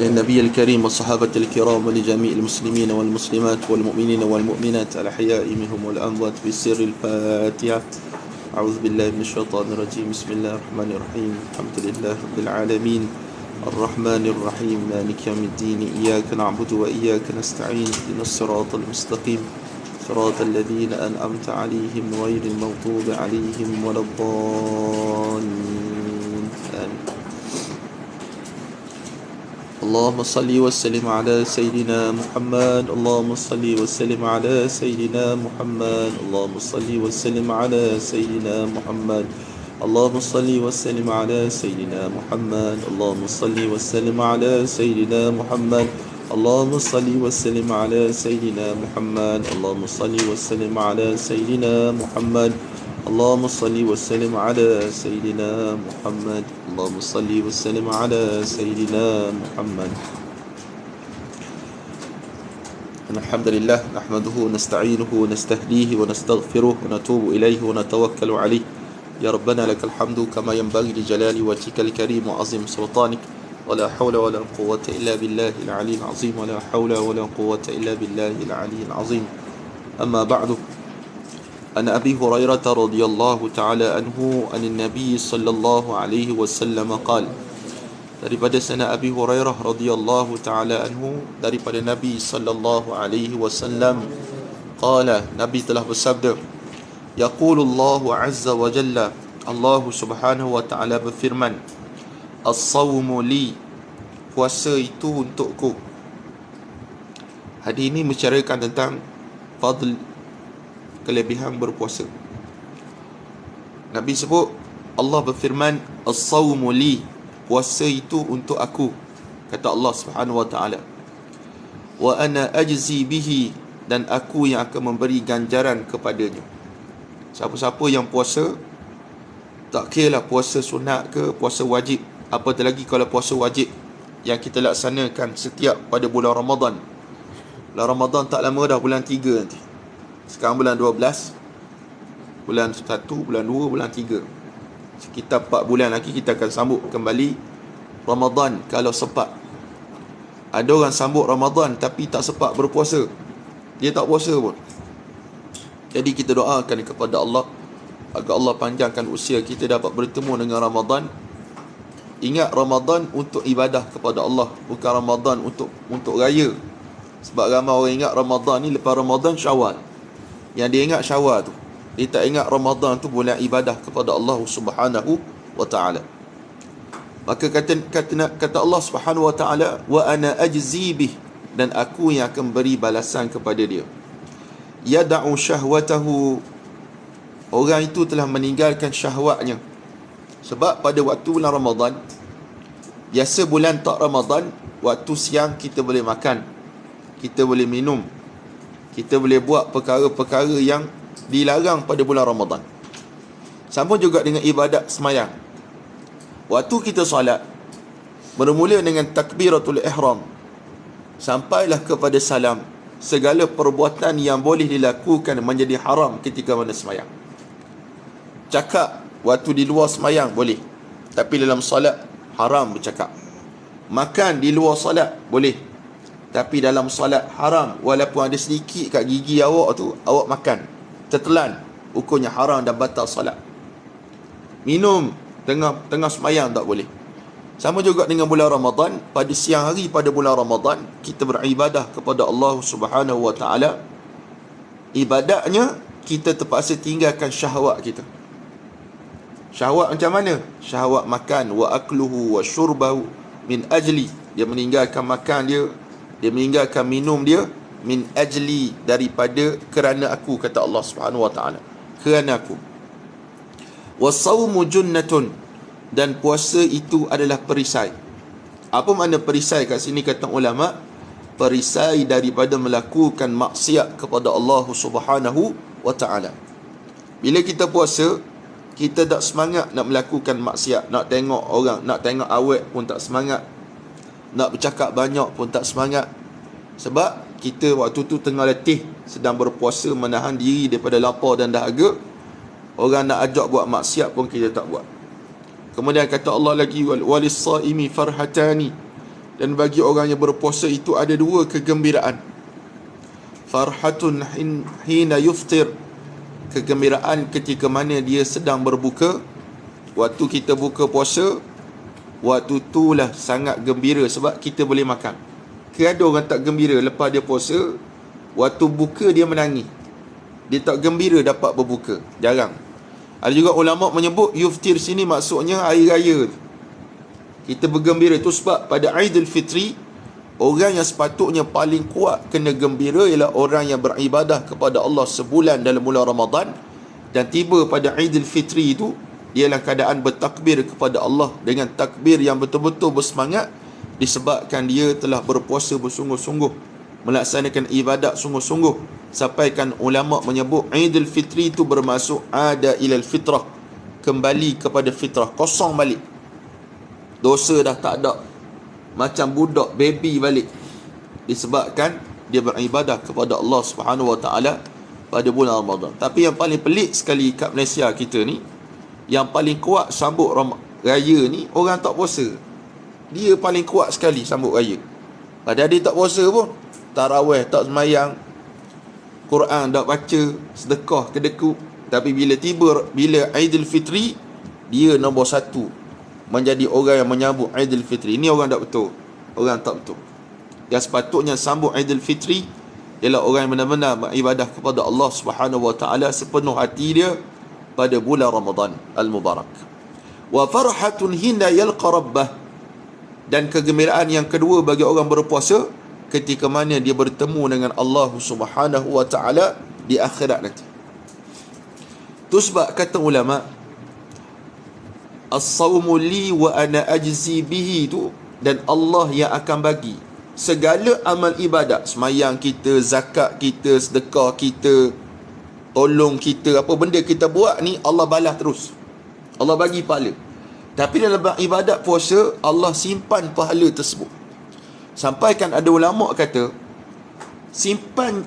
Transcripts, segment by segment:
للنبي الكريم والصحابة الكرام ولجميع المسلمين والمسلمات والمؤمنين والمؤمنات الأحياء منهم والأموات بسر الفاتحة. أعوذ بالله من الشيطان الرجيم. بسم الله الرحمن الرحيم. الحمد لله رب العالمين الرحمن الرحيم مالك يوم الدين. إياك نعبد وإياك نستعين. اهدنا الصراط المستقيم صراط الذين أنعمت عليهم غير المغضوب عليهم ولا الضالين. آمين. اللهم صل وسلم على سيدنا محمد. اللهم صل وسلم على سيدنا محمد. اللهم صل وسلم على سيدنا محمد. اللهم صل وسلم على سيدنا محمد. اللهم صل وسلم على سيدنا محمد. اللهم صل وسلم على سيدنا محمد. اللهم صل وسلم على سيدنا محمد. اللهم صل وسلم على سيدنا محمد. اللهم صل وسلم على سيدنا محمد. الحمد لله نحمده ونستعينه ونستهديه ونستغفره ونتوب إليه ونتوكل عليه. يا ربنا لك الحمد كما ينبغي لجلال وجهك الكريم وعظيم سلطانك. ولا حول ولا قوة إلا بالله العلي العظيم. ولا حول ولا قوة إلا بالله العلي العظيم. أما بعد، عن أبي هريرة رضي الله تعالى عنه عن النبي صلى الله عليه وسلم قال. Daripada sana Abi Hurairah radhiyallahu taala anhu, daripada Nabi sallallahu alaihi wasallam, qala, Nabi telah bersabda, yaqulullahu azza wa jalla, Allah subhanahu wa taala berfirman, as-sawmu li, puasa itu untukku. Hadis ini menceritakan tentang fadl, kelebihan berpuasa. Nabi sebut, Allah berfirman, as-sawmu li, puasa itu untuk aku, kata Allah Subhanahu wa taala. Wa ana ajzi bihi, dan aku yang akan memberi ganjaran kepadanya. Siapa-siapa yang puasa, tak kira puasa sunat ke puasa wajib, apatah lagi kalau puasa wajib yang kita laksanakan setiap pada bulan Ramadan. Bulan Ramadan tak lama dah, bulan 3 nanti. Sekarang bulan 12, bulan 1, bulan 2, bulan 3. Sekitar 4 bulan lagi kita akan sambut kembali Ramadan kalau sempat. Ada orang sambut Ramadan tapi tak sempat berpuasa, dia tak puasa pun. Jadi kita doakan kepada Allah agar Allah panjangkan usia kita dapat bertemu dengan Ramadan. Ingat, Ramadan untuk ibadah kepada Allah, bukan Ramadan untuk raya. Sebab ramai orang ingat Ramadan ni lepas Ramadan Syawal. Yang dia ingat Syawal tu, dia tak ingat Ramadan tu bulan ibadah kepada Allah Subhanahu wa taala. Maka kata Allah Subhanahu wa taala, wa ana ajzi bih, dan aku yang akan beri balasan kepada dia. Yada'u syahwatahu, orang itu telah meninggalkan syahwatnya. Sebab pada waktu bulan Ramadan, biasa bulan tak Ramadan, waktu siang kita boleh makan, kita boleh minum, kita boleh buat perkara-perkara yang dilarang pada bulan Ramadan. Sama juga dengan ibadat semayang. Waktu kita solat, bermula dengan takbiratul ihram sampailah kepada salam, segala perbuatan yang boleh dilakukan menjadi haram ketika mana semayang. Cakap waktu di luar semayang boleh, tapi dalam solat haram bercakap. Makan di luar solat boleh, tapi dalam solat haram. Walaupun ada sedikit kat gigi awak tu, awak makan, tertelan, hukumnya haram dan batal solat. Minum tengah semayang tak boleh. Sama juga dengan bulan Ramadan. Pada siang hari pada bulan Ramadan, kita beribadah kepada Allah Subhanahu wa taala. Ibadatnya kita terpaksa tinggalkan syahwat kita. Syahwat macam mana? Syahwat makan, wa akluhu wa syurbahu min ajli, dia meninggalkan makan dia, dia meninggalkan minum dia, min ajli, daripada kerana aku, kata Allah Subhanahu wa taala, kerana aku. Wasawmu junnatun, dan puasa itu adalah perisai. Apa makna perisai kat sini, kata ulama? Perisai daripada melakukan maksiat kepada Allah Subhanahu wa taala. Bila kita puasa, kita tak semangat nak melakukan maksiat, nak tengok orang, nak tengok awet pun tak semangat, nak bercakap banyak pun tak semangat. Sebab kita waktu tu tengah letih, sedang berpuasa, menahan diri daripada lapar dan dahaga. Orang nak ajak buat maksiat pun kita tak buat. Kemudian kata Allah lagi, walis-saimi farhatani, Dan bagi orang yang berpuasa itu ada dua kegembiraan. Farhatun hina yuftir, kegembiraan ketika mana dia sedang berbuka. Waktu kita buka puasa, waktu itulah sangat gembira sebab kita boleh makan. Ada orang tak gembira lepas dia puasa, waktu buka dia menangis. Dia tak gembira dapat berbuka. Jarang. Ada juga ulama menyebut yuftir sini maksudnya hari raya. Kita bergembira itu sebab pada Aidil Fitri, orang yang sepatutnya paling kuat kena gembira ialah orang yang beribadah kepada Allah sebulan dalam bulan Ramadan, dan tiba pada Aidil Fitri itu ialah keadaan bertakbir kepada Allah dengan takbir yang betul-betul bersemangat, disebabkan dia telah berpuasa bersungguh-sungguh, melaksanakan ibadat sungguh-sungguh. Sampaikan ulama menyebut Aidil Fitri itu bermaksud ada ilal fitrah, kembali kepada fitrah, kosong balik, dosa dah tak ada, macam budak baby balik, disebabkan dia beribadah kepada Allah Subhanahu Wa Taala pada bulan Ramadan. Tapi yang paling pelik sekali kat Malaysia kita ni, yang paling kuat sambut raya ni orang tak puasa. Dia paling kuat sekali sambut raya, padahal dia tak puasa pun. Tarawih tak semayang, Quran tak baca, sedekah kedekut. Tapi bila Aidil Fitri, dia nombor satu menjadi orang yang menyambut Aidil Fitri. Ini orang tak betul, orang tak betul. Yang sepatutnya sambut Aidil Fitri ialah orang yang benar-benar beribadah kepada Allah Subhanahu Wa Taala sepenuh hati dia pada bulan Ramadan al-Mubarak. Wa farhatun hina yalqa rabbah, dan kegembiraan yang kedua bagi orang berpuasa ketika mana dia bertemu dengan Allah Subhanahu Wa Taala di akhirat nanti. Tu sebab kata ulama, as-sawmu li wa ana ajzi bihi tu, dan Allah yang akan bagi segala amal ibadat, semayang kita, zakat kita, sedekah kita, tolong kita, apa benda kita buat ni, Allah balas terus, Allah bagi pahala. Tapi dalam ibadat puasa, Allah simpan pahala tersebut. Sampaikan ada ulama kata,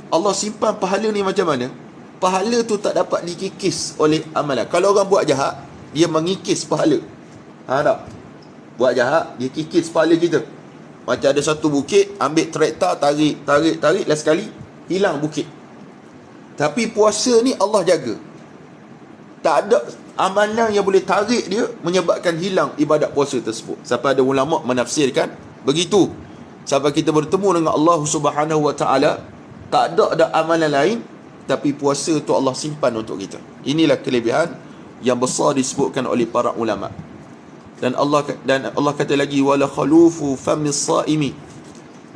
Allah simpan pahala ni macam mana? Pahala tu tak dapat dikikis oleh amalan. Kalau orang buat jahat, dia mengikis pahala. Tak? Buat jahat, dia kikis pahala kita. Macam ada satu bukit, ambil traktor, tarik, last sekali hilang bukit. Tapi puasa ni Allah jaga, tak ada amalan yang boleh tarik dia menyebabkan hilang ibadat puasa tersebut. Sampai ada ulama menafsirkan begitu, sampai kita bertemu dengan Allah Subhanahu Wa Taala, tak ada amalan lain, tapi puasa tu Allah simpan untuk kita. Inilah kelebihan yang besar disebutkan oleh para ulama. Dan Allah kata lagi, wala khalufu famis saimi,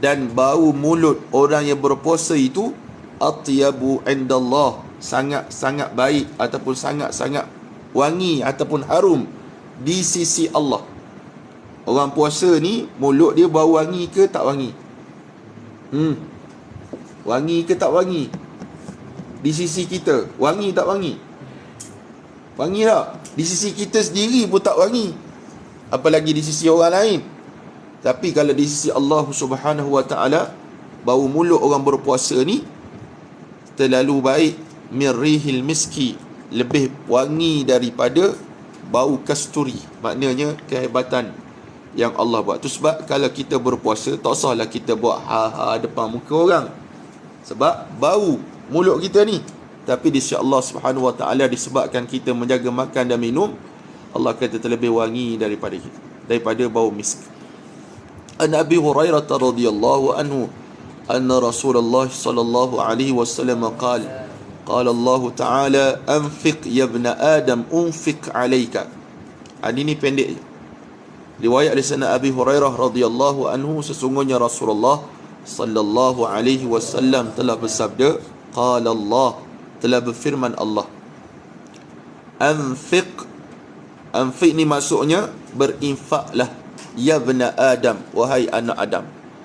dan bau mulut orang yang berpuasa itu atyabu indallah, sangat-sangat baik ataupun sangat-sangat wangi ataupun harum di sisi Allah. Orang puasa ni mulut dia bau wangi ke tak wangi? Wangi ke tak wangi? Di sisi kita wangi tak wangi? Wangi tak? Di sisi kita sendiri pun tak wangi, apalagi di sisi orang lain. Tapi kalau di sisi Allah Subhanahu Wa Taala, bau mulut orang berpuasa ni terlalu baik, mirrihil miski, lebih wangi daripada bau kasturi. Maknanya kehebatan yang Allah buat. Tu sebab kalau kita berpuasa, tak usahlah kita buat ha-ha depan muka orang, sebab bau mulut kita ni. Tapi di sisi Allah Subhanahu Wa Taala, disebabkan kita menjaga makan dan minum, Allah kata terlebih wangi daripada kita, daripada bau misk. An Abi Hurairah radhiyallahu anhu anna Rasulullah sallallahu alaihi wasallam qala Allah Ta'ala anfiq ya ibn Adam unfiq alayka. Ini pendek je. Riwayat dari sana Abi Hurairah radhiyallahu anhu, sesungguhnya Rasulullah sallallahu alaihi wasallam telah bersabda, qala Allah, telah berfirman Allah, anfiq ni maksudnya berinfaklah, ya ibn Adam, wahai anak Adam,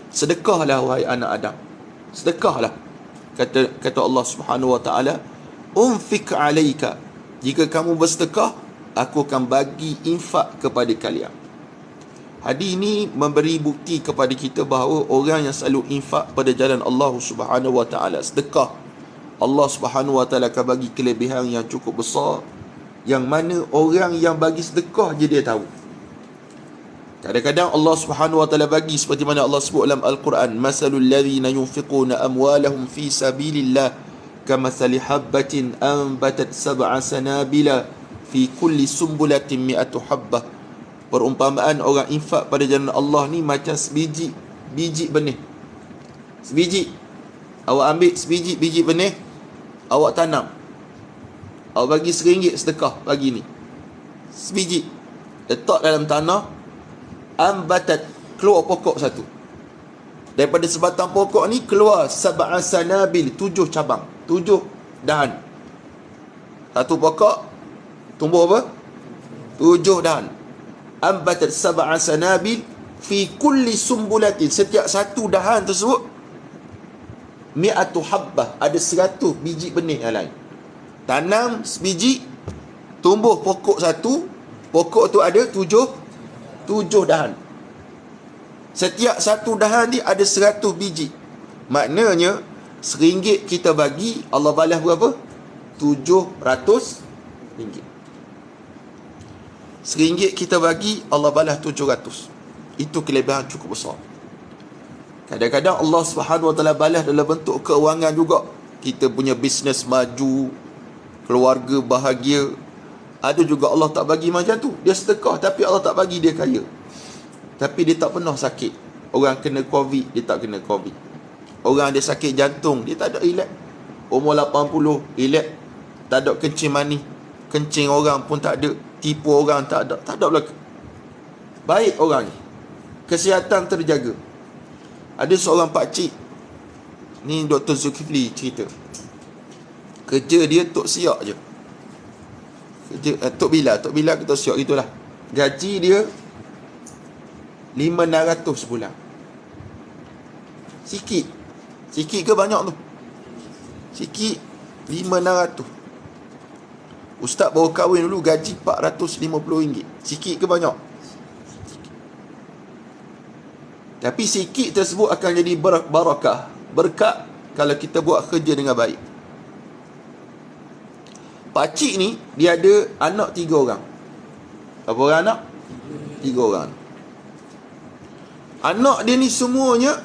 sedekahlah wahai anak Adam, sedekahlah. Kata Allah Subhanahu Wa Taala, unfiq alayka, jika kamu bersedekah, aku akan bagi infak kepada kalian. Hadis ini memberi bukti kepada kita bahawa orang yang selalu infak pada jalan Allah Subhanahu Wa Taala, sedekah, Allah Subhanahu Wa Taala akan bagi kelebihan yang cukup besar, yang mana orang yang bagi sedekah je dia tahu. Kadang-kadang Allah Subhanahu wa taala bagi seperti mana Allah sebut dalam Al-Quran, masalul ladzina yunfiquna amwalahum fi sabilillah kamathali habbatin anbatat sab'a sanabila fi kulli sumbulatin mi'atu habbah. Perumpamaan orang infak pada jalan Allah ni macam biji benih. Sebiji. Awak ambil sebiji biji benih, awak tanam. Awak bagi RM1 sedekah pagi ni. Sebiji. Letak dalam tanah, ambatat, keluar pokok satu. Daripada sebatang pokok ni keluar sab'a sanabil, 7 cabang, 7 dahan. Satu pokok tumbuh apa? 7 dahan. Ambatat sab'a sanabil fi kulli sumbulatin, setiap satu dahan tersebut mi'atu habbah, ada 100 biji benih yang lain. Tanam sebiji, tumbuh pokok satu, pokok tu ada 7 dahan. Setiap satu dahan ni ada 100 biji. Maknanya RM1 kita bagi, Allah balas berapa? RM700. RM1 kita bagi, Allah balas 700. Itu kelebihan cukup besar. Kadang-kadang Allah Subhanahu wa taala balas dalam bentuk keuangan juga. Kita punya bisnes maju, keluarga bahagia. Ada juga Allah tak bagi macam tu. Dia sedekah tapi Allah tak bagi dia kaya. Tapi dia tak pernah sakit. Orang kena COVID, dia tak kena COVID. Orang dia sakit jantung, dia tak ada ilak. Umur 80, ilak. Tak ada kencing manis. Kencing orang pun tak ada. Tipu orang tak ada. Tak ada belaka. Baik orang ni. Kesihatan terjaga. Ada seorang pakcik. Ni Dr. Zulkifli cerita. Kerja dia tok siak je. Tok Bila ke Tok Siok itulah. Gaji dia 500 sebulan. Sikit ke banyak tu? Sikit. 500. Ustaz baru kahwin dulu gaji RM450. Sikit ke banyak? Sikit. Tapi sikit tersebut akan jadi barakah, berkat kalau kita buat kerja dengan baik. Pakcik ni dia ada anak 3 orang. Berapa orang anak? 3 orang. Anak dia ni semuanya,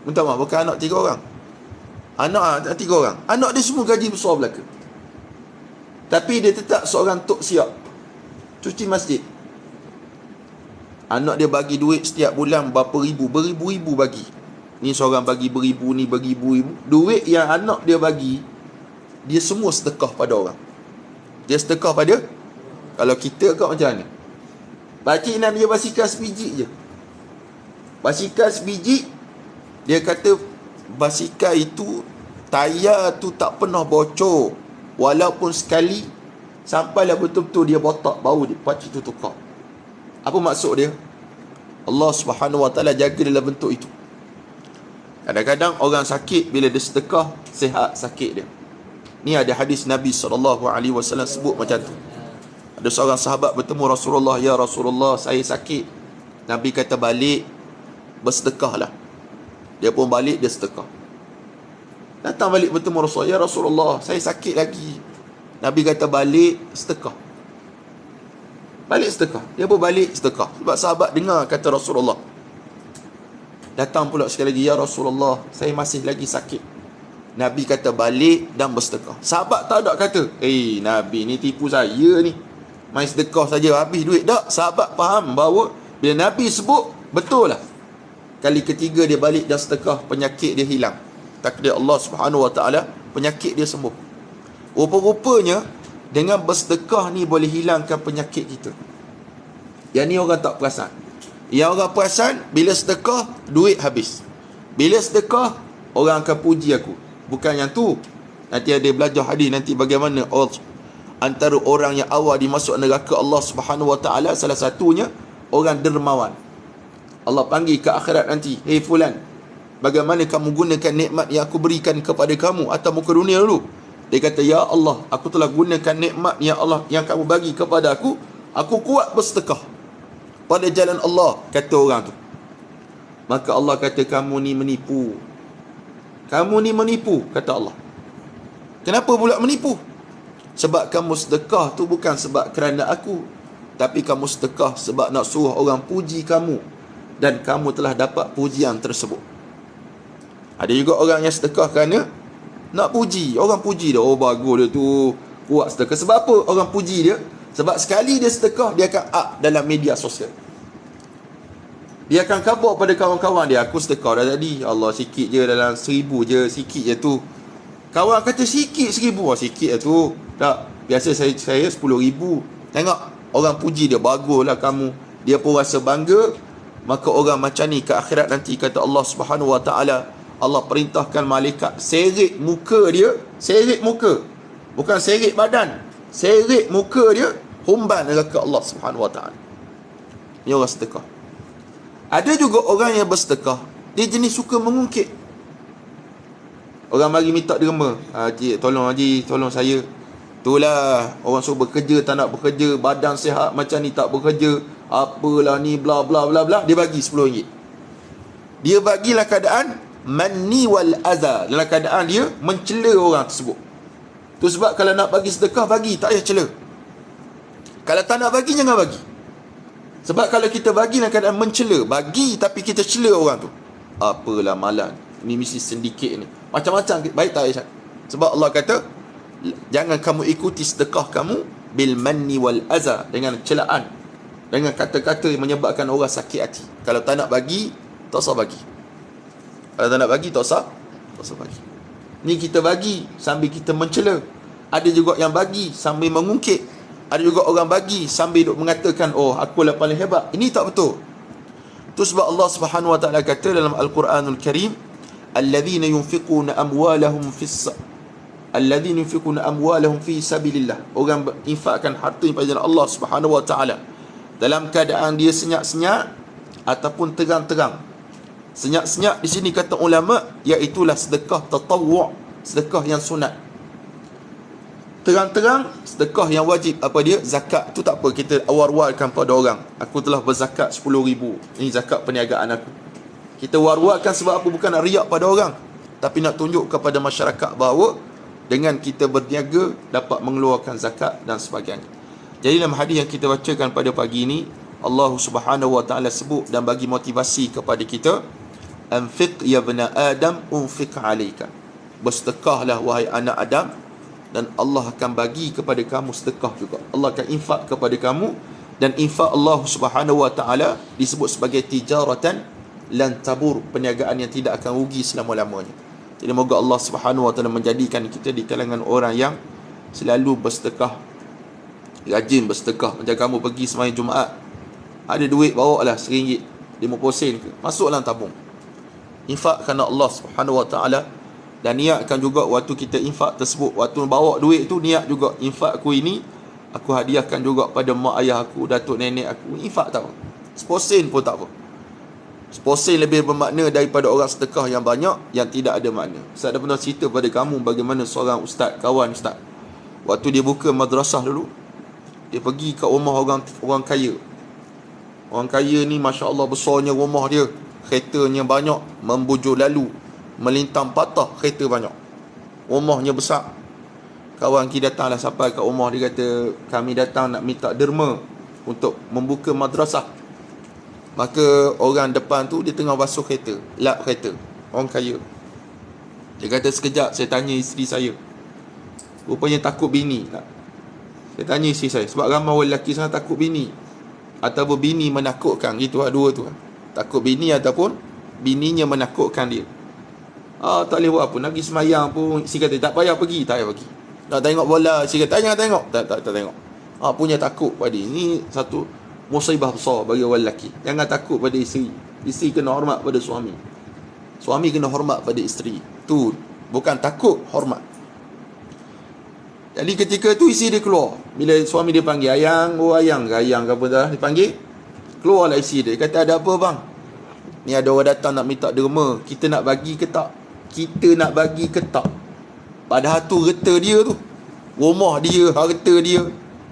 minta maaf, bukan anak 3 orang. Anak 3 orang. Anak dia semua gaji besar belaka. Tapi dia tetap seorang tok siap. Cuci masjid. Anak dia bagi duit setiap bulan berapa ribu, beribu-ribu bagi. Ni seorang bagi beribu, ni bagi ribu. Duit yang anak dia bagi, dia semua sedekah pada orang. Dia sedekah pada, kalau kita kat macam mana? Pakcik nak dia basikal sebiji je. Basikal sebiji, dia kata basikal itu, tayar tu tak pernah bocor. Walaupun sekali, sampailah betul-betul dia botak bau dia, pakcik tu tukar. Apa maksud dia? Allah Subhanahu wa taala jaga dalam bentuk itu. Kadang-kadang orang sakit, bila dia sedekah, sihat sakit dia. Ni ada hadis Nabi SAW sebut macam tu. Ada seorang sahabat bertemu Rasulullah, ya Rasulullah, saya sakit. Nabi kata balik, bersedekahlah. Dia pun balik, dia sedekah. Datang balik bertemu Rasulullah, ya Rasulullah, saya sakit lagi. Nabi kata balik, sedekah. Balik sedekah. Dia pun balik sedekah. Sebab sahabat dengar kata Rasulullah. Datang pula sekali lagi, ya Rasulullah, saya masih lagi sakit. Nabi kata balik dan bersedekah. Sahabat tak ada kata, Nabi ni tipu saya ni, main sedekah saja habis duit. Tak, sahabat faham bahawa bila Nabi sebut, betul lah. Kali ketiga dia balik dan sedekah, penyakit dia hilang. Takdir Allah Subhanahu wa taala, penyakit dia sembuh. Rupa-rupanya dengan bersedekah ni boleh hilangkan penyakit kita. Yang ni orang tak perasan. Yang orang perasan, bila sedekah, duit habis. Bila sedekah, orang akan puji aku. Bukan yang tu. Nanti ada belajar hadis nanti bagaimana antara orang yang awal dimasuk neraka Allah Subhanahu wa taala, salah satunya orang dermawan. Allah panggil ke akhirat nanti, "Hei fulan, bagaimana kamu gunakan nikmat yang aku berikan kepada kamu atas muka dunia dulu?" Dia kata, "Ya Allah, aku telah gunakan nikmat yang Allah yang kamu bagi kepada aku kuat bersedekah pada jalan Allah," kata orang tu. Maka Allah kata, "Kamu ni menipu. Kamu ni menipu," kata Allah. Kenapa pula menipu? Sebab kamu sedekah tu bukan sebab kerana aku. tapi kamu sedekah sebab nak suruh orang puji kamu, dan kamu telah dapat pujian tersebut. Ada juga orang yang sedekah kerana nak puji. Orang puji dia, oh bagus dia tu buat sedekah. Sebab apa orang puji dia? Sebab sekali dia sedekah, dia akan up dalam media sosial. Dia akan khabar pada kawan-kawan dia, aku sedekah dah tadi, Allah sikit je, dalam 1000 je, sikit je tu. Kawan kata sikit 1000, sikit je tu. Tak, biasa saya 10,000. Tengok orang puji dia, baguslah kamu. Dia pun rasa bangga. Maka orang macam ni ke akhirat nanti, kata Allah Subhanahu Wa Taala, Allah perintahkan malaikat seret muka dia, seret muka, bukan seret badan, seret muka dia, humban neraka Allah Subhanahu Wa Taala. Ini orang sedekah. Ada juga orang yang bersedekah, dia jenis suka mengungkit. Orang mari minta derma, haji tolong saya. Itulah orang suruh bekerja tak nak bekerja, badan sihat macam ni tak bekerja, apalah ni bla bla bla bla, dia bagi RM10. Dia bagilah keadaan manni wal adha, dalam keadaan dia mencela orang tersebut. Tu sebab kalau nak bagi sedekah, bagi, tak payah cela. Kalau tak nak bagi, jangan bagi. Sebab kalau kita bagi dalam keadaan mencela, bagi tapi kita cela orang tu, apalah malang, ni mesti sedikit ni, macam-macam, baik tak Aisyah? Sebab Allah kata, jangan kamu ikuti sedekah kamu bil manni wal adha, dengan celaan, dengan kata-kata yang menyebabkan orang sakit hati. Kalau tak nak bagi, tak usah bagi. Kalau tak nak bagi, tak usah bagi. Ni kita bagi sambil kita mencela. Ada juga yang bagi sambil mengungkit. Ada juga orang bagi sambil duk mengatakan, oh akulah paling hebat. Ini tak betul. Tu sebab Allah Subhanahu Wa Taala kata dalam Al-Quranul Karim, alladzina yunfiquna amwalahum fi sabilillah. Orang berinfakkan harta pada jalan Allah Subhanahu Wa Taala dalam keadaan dia senyap-senyap ataupun terang-terang. Senyap-senyap di sini kata ulama, iaitulah sedekah tatawwu', sedekah yang sunat. Terang-terang sedekah yang wajib, apa dia? Zakat tu tak apa, kita war-warkan pada orang, aku telah berzakat 10,000, ini zakat perniagaan aku. Kita war-warkan sebab apa? Bukan nak riak pada orang, tapi nak tunjuk kepada masyarakat bahawa dengan kita berniaga dapat mengeluarkan zakat dan sebagainya. Jadi dalam hadis yang kita bacakan pada pagi ini, Allah Subhanahu Wa Taala sebut dan bagi motivasi kepada kita, anfiq ya bna Adam unfiq alaika. Bersedekahlah wahai anak Adam, dan Allah akan bagi kepada kamu sedekah juga. Allah akan infak kepada kamu, dan infak Allah Subhanahu Wa Taala disebut sebagai tijaratan lan tabur, perniagaan yang tidak akan rugi selama-lamanya. Jadi moga Allah Subhanahu Wa Taala menjadikan kita di kalangan orang yang selalu bersedekah, rajin bersedekah. Macam kamu pergi sembahyang Jumaat, ada duit, bawa lah RM1, 50 sen ke, masuk dalam tabung, infak kerana Allah Subhanahu Wa Taala. Dan niatkan juga waktu kita infak tersebut, waktu bawa duit tu, niat juga, infak aku ini aku hadiahkan juga pada mak ayah aku, datuk nenek aku. Infak tak apa, 10 sen pun tak apa. 10 sen lebih bermakna daripada orang sedekah yang banyak yang tidak ada makna. Saya ada pernah cerita pada kamu bagaimana seorang ustaz, kawan ustaz, waktu dia buka madrasah dulu, dia pergi ke rumah orang kaya. Orang kaya ni Masya Allah besarnya rumah dia, keretanya banyak, membujur lalu, melintang patah, kereta banyak, rumahnya besar. Kawan kita datanglah sampai kat rumah, dia kata, kami datang nak minta derma untuk membuka madrasah. Maka orang depan tu dia tengah basuh kereta, lap kereta, orang kaya. Dia kata, sekejap saya tanya isteri saya. Rupanya takut bini. Saya tanya isteri saya, sebab ramai orang lelaki sangat takut bini, ataupun bini menakutkan. Itu dua tu, takut bini ataupun bininya menakutkan dia. Tak boleh buat apa, nak pergi semayang pun si kata tak payah pergi, tak payah pergi. Nak tengok bola, si kata jangan tengok, tak tengok. Punya takut pada ini satu musibah besar bagi orang lelaki. Jangan takut pada isteri. Isteri kena hormat pada suami, suami kena hormat pada isteri. Tu bukan takut, hormat. Jadi ketika tu isteri dia keluar, bila suami dia panggil, ayang ke apa dah dipanggil, keluarlah isteri dia. Kata, ada apa bang? Ni ada orang datang nak minta derma, kita nak bagi ke tak? Kita nak bagi ke tak? Padahal tu harta dia tu, rumah dia, harta dia.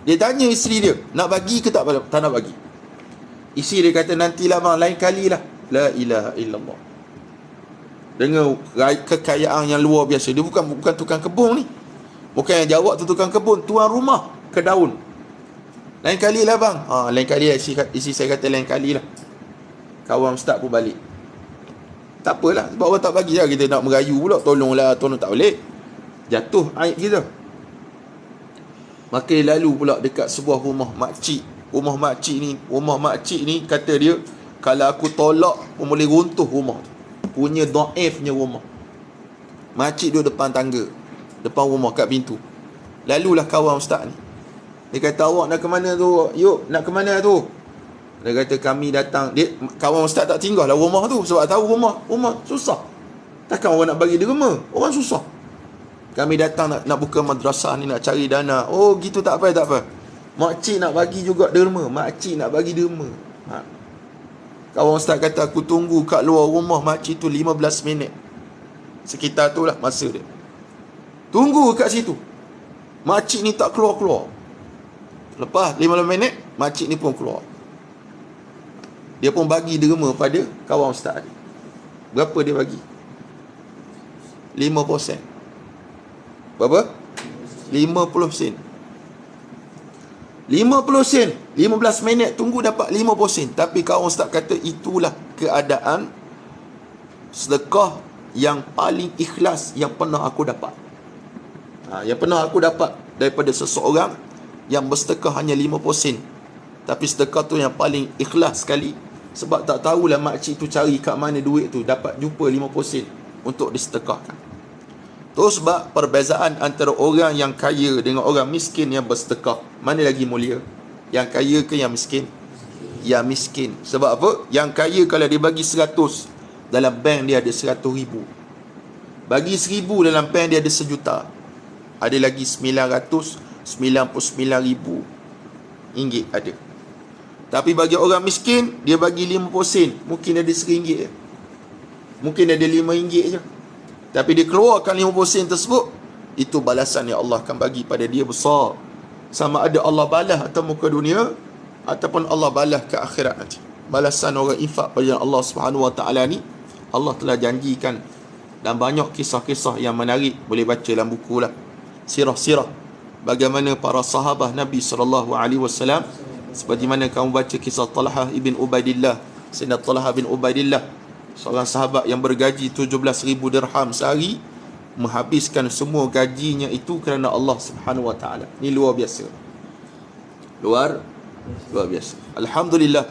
Dia tanya isteri dia, nak bagi ke tak? Tak nak bagi. Isteri dia kata, nantilah bang, lain kali lah. La ilaha illallah. Dengan kekayaan yang luar biasa. Dia bukan tukang kebun ni. Bukan yang jawab tu tukang kebun, tuan rumah ke daun. Lain kali lah bang. Lain kali lah. Isi saya kata lain kali lah. Kawan ustaz pun balik. Tak apalah. Sebab orang tak bagi lah. Kita nak merayu pula. Tolong tak boleh. Jatuh aib kita. Maka lalu pula dekat sebuah rumah makcik. Rumah makcik ni kata dia, kalau aku tolak pun boleh runtuh rumah tu. Punya dhaifnya rumah. Makcik duduk depan tangga, depan rumah kat pintu. Lalulah kawan ustaz ni. Dia kata, awak nak ke mana tu? Yuk, nak ke mana tu? Dia kata, kami datang. Kawan ustaz tak tinggal lah rumah tu. Sebab tahu rumah susah. Takkan orang nak bagi derma. Orang susah. Kami datang nak buka madrasah ni, nak cari dana. Oh gitu, tak apa. Makcik nak bagi juga derma. Makcik nak bagi derma. Kawan ustaz kata, aku tunggu kat luar rumah makcik tu 15 minit. Sekitar tu lah masa dia. Tunggu kat situ. Makcik ni tak keluar-keluar. Lepas 15 minit, makcik ni pun keluar. Dia pun bagi derma pada kawan ustaz ni. Berapa dia bagi? 5%. Berapa? 50 sen. 50 sen. 15 minit tunggu dapat 50 sen. Tapi kawan ustaz kata, itulah keadaan sedekah yang paling ikhlas yang pernah aku dapat. Yang pernah aku dapat daripada seseorang yang bersedekah hanya 50 sen. Tapi sedekah tu yang paling ikhlas sekali. Sebab tak tahulah makcik tu cari kat mana duit tu, dapat jumpa 50 sen untuk disedekahkan. Tu sebab perbezaan antara orang yang kaya dengan orang miskin yang bersedekah, mana lagi mulia? Yang kaya ke yang miskin? Yang miskin. Sebab apa? Yang kaya kalau dia bagi 100, dalam bank dia ada 100 ribu. Bagi 1000, dalam bank dia ada 1 juta. Ada lagi 999 ribu ringgit ada. Tapi bagi orang miskin, dia bagi 50 sen, mungkin ada RM1, mungkin ada RM5 je. Tapi dia keluarkan 50 sen tersebut, itu balasan yang Allah akan bagi pada dia besar. Sama ada Allah balas atas muka dunia, ataupun Allah balas ke akhirat nanti. Balasan orang infak pada Allah Subhanahu Wa Taala ni, Allah telah janjikan. Dan banyak kisah-kisah yang menarik, boleh baca dalam buku lah, sirah-sirah bagaimana para sahabat Nabi SAW. Seperti mana kamu baca kisah Talhah ibn Ubaidillah. Sayyidina Talhah bin Ubaidillah, seorang sahabat yang bergaji 17,000 dirham sehari, menghabiskan semua gajinya itu kerana Allah Subhanahu Wa Taala. Ini luar biasa. Luar biasa. Alhamdulillah,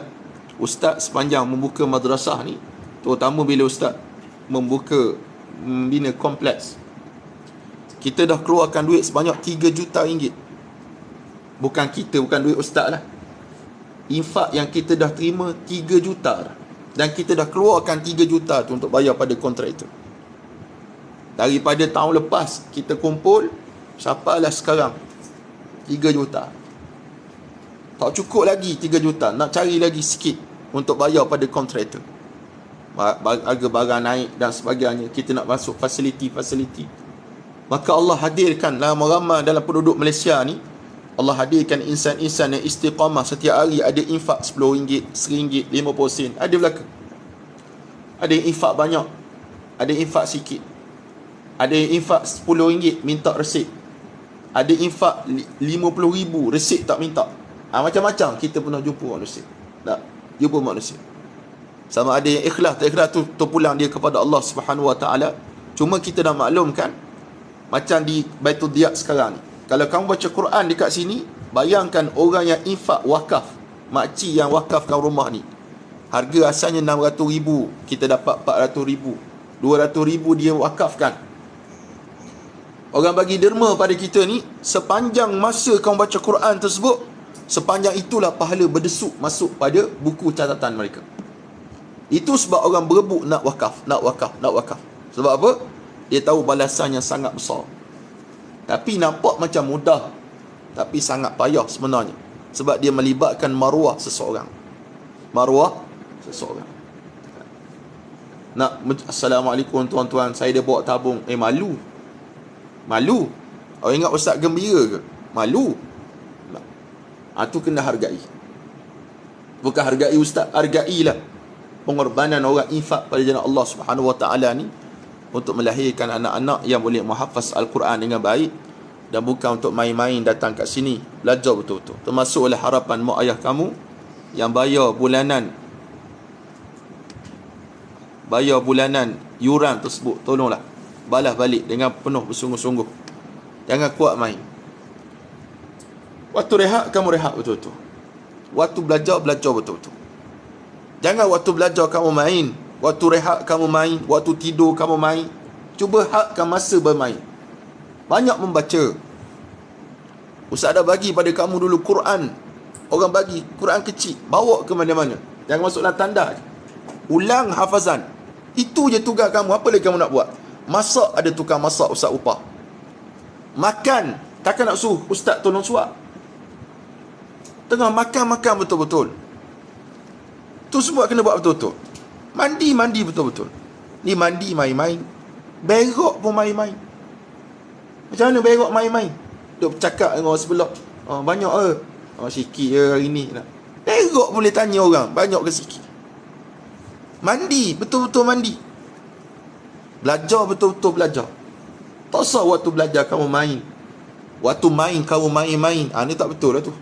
ustaz sepanjang membuka madrasah ni, terutama bila ustaz membuka bina kompleks, kita dah keluarkan duit sebanyak 3 juta ringgit. Bukan duit ustaz lah. Infak yang kita dah terima 3 juta dah. Dan kita dah keluarkan 3 juta tu untuk bayar pada kontraktor. Daripada tahun lepas kita kumpul, sampailah sekarang 3 juta. Tak cukup lagi 3 juta, nak cari lagi sikit untuk bayar pada kontraktor. Harga barang naik dan sebagainya, kita nak masuk fasiliti. Maka Allah hadirkan ramai-ramai dalam penduduk Malaysia ni, Allah hadirkan insan-insan yang istiqamah, setiap hari ada infak RM10, RM1, 50 sen. Ada belaka. Ada yang infak banyak, ada yang infak sikit. Ada yang infak RM10 minta resit. Ada infak 50,000 resit tak minta. Macam-macam kita pernah jumpa manusia. Tak, jumpa manusia. Sama ada yang ikhlas, tak ikhlas tu terpulang dia kepada Allah Subhanahu Wa Taala. Cuma kita dah maklumkan, macam di Baitul Diyat sekarang ni, kalau kamu baca Quran dekat sini, bayangkan orang yang infak wakaf, makcik yang wakafkan rumah ni, harga asalnya 600,000, kita dapat 400,000, 200,000 dia wakafkan. Orang bagi derma pada kita ni, sepanjang masa kamu baca Quran tersebut, sepanjang itulah pahala berdesuk masuk pada buku catatan mereka. Itu sebab orang berebut nak wakaf. Sebab apa? Dia tahu balasannya sangat besar. Tapi nampak macam mudah, tapi sangat payah sebenarnya. Sebab dia melibatkan maruah seseorang. Nak, Assalamualaikum tuan-tuan, saya dah bawa tabung. Malu. Awak ingat ustaz gembira ke? Malu. Itu kena hargai. Bukan hargai ustaz, hargailah pengorbanan orang infak pada jalan Allah Subhanahu Wa Taala ni, untuk melahirkan anak-anak yang boleh menghafaz Al-Quran dengan baik, dan bukan untuk main-main datang kat sini. Belajar betul-betul. Termasuk oleh harapan mak ayah kamu yang bayar bulanan yuran tersebut, tolonglah balas balik dengan penuh bersungguh-sungguh. Jangan kuat main. Waktu rehat, kamu rehat betul-betul. Waktu belajar, belajar betul-betul. Jangan waktu belajar kamu main, waktu rehat kamu main, waktu tidur kamu main. Cuba hakkan masa bermain. Banyak membaca. Ustaz dah bagi pada kamu dulu Quran. Orang bagi Quran kecil, bawa ke mana-mana. Jangan masuk dalam tanda. Ulang hafazan. Itu je tugas kamu. Apa lagi kamu nak buat? Masak, ada tukang masak ustaz upah. Makan, takkan nak suruh ustaz tolong suap. Tengah makan betul-betul. Tu semua kena buat betul-betul. Mandi betul-betul. Ni mandi main-main. Berak pun main-main. Macam mana berak main-main? Duk bercakap dengan orang sebelah. Banyak ke? Sikit je hari ni. Berak boleh tanya orang. Banyak ke sikit? Mandi, betul-betul mandi. Belajar, betul-betul belajar. Tak usah waktu belajar kamu main. Waktu main kamu main-main. Ni tak betul lah tu.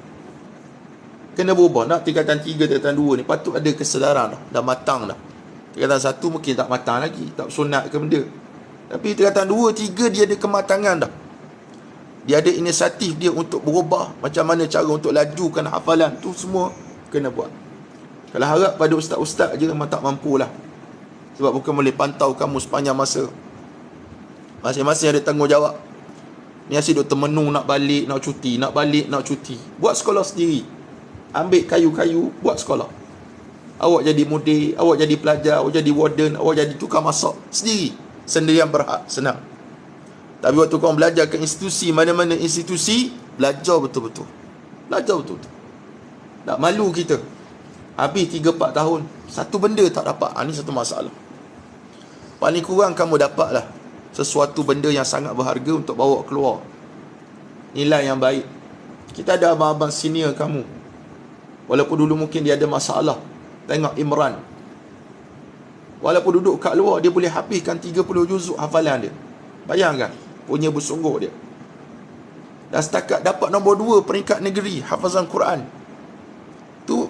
Kena berubah. Nak tingkatan 3, tingkatan 2 ni patut ada kesedaran dah. Dah matang dah. Tingkatan 1 mungkin tak matang lagi. Tak sunat ke benda. Tapi tingkatan 2, 3 dia ada kematangan dah. Dia ada inisiatif dia untuk berubah. Macam mana cara untuk lajukan hafalan. Tu semua kena buat. Kalau harap pada ustaz-ustaz je memang tak mampulah. Sebab bukan boleh pantau kamu sepanjang masa. Masing-masing ada tanggungjawab. Ni asyik duk termenung nak balik, nak cuti. Nak balik, nak cuti. Buat sekolah sendiri. Ambil kayu-kayu, buat sekolah. Awak jadi mudir, awak jadi pelajar, awak jadi warden, awak jadi tukang masak. Sendiri. Sendirian berhak, senang. Tapi waktu korang belajar ke institusi, mana-mana institusi, belajar betul-betul. Belajar betul-betul. Tak malu kita. Habis 3-4 tahun, satu benda tak dapat. Ini satu masalah. Paling kurang kamu dapatlah sesuatu benda yang sangat berharga untuk bawa keluar. Nilai yang baik. Kita ada abang-abang senior kamu. Walaupun dulu mungkin dia ada masalah. Tengok Imran. Walaupun duduk kat luar, dia boleh habiskan 30 juzuk hafalan dia. Bayangkan, punya bersungguh dia. Dan setakat dapat nombor 2 peringkat negeri hafazan Quran. Tu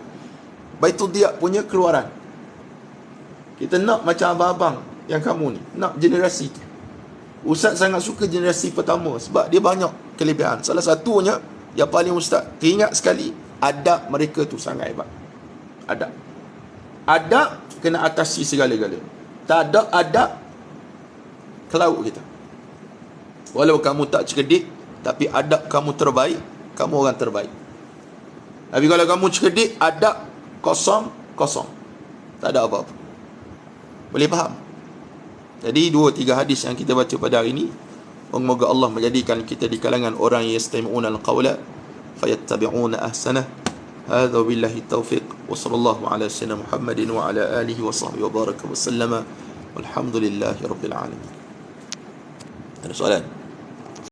Baitul Diak punya keluaran. Kita nak macam abang-abang yang kamu ni. Nak generasi tu. Ustaz sangat suka generasi pertama sebab dia banyak kelebihan. Salah satunya yang paling ustaz teringat sekali, adab mereka tu sangat hebat. Adab kena atasi segala-galanya. Tak ada adab, kelaut kita. Walau kamu tak cerdik, tapi adab kamu terbaik, kamu orang terbaik. Tapi kalau kamu cerdik, adab kosong. Tak ada apa-apa. Boleh faham? Jadi 2-3 hadis yang kita baca pada hari ini, semoga Allah menjadikan kita di kalangan orang yang yastami'una al-qawla fayattabi'una ahsanah. Hadza billahi taufiq wa sallallahu ala sayyidina Muhammadin wa ala alihi wa sahbihi wa baraka wa sallama walhamdulillahi rabbil alamin. Ada soalan?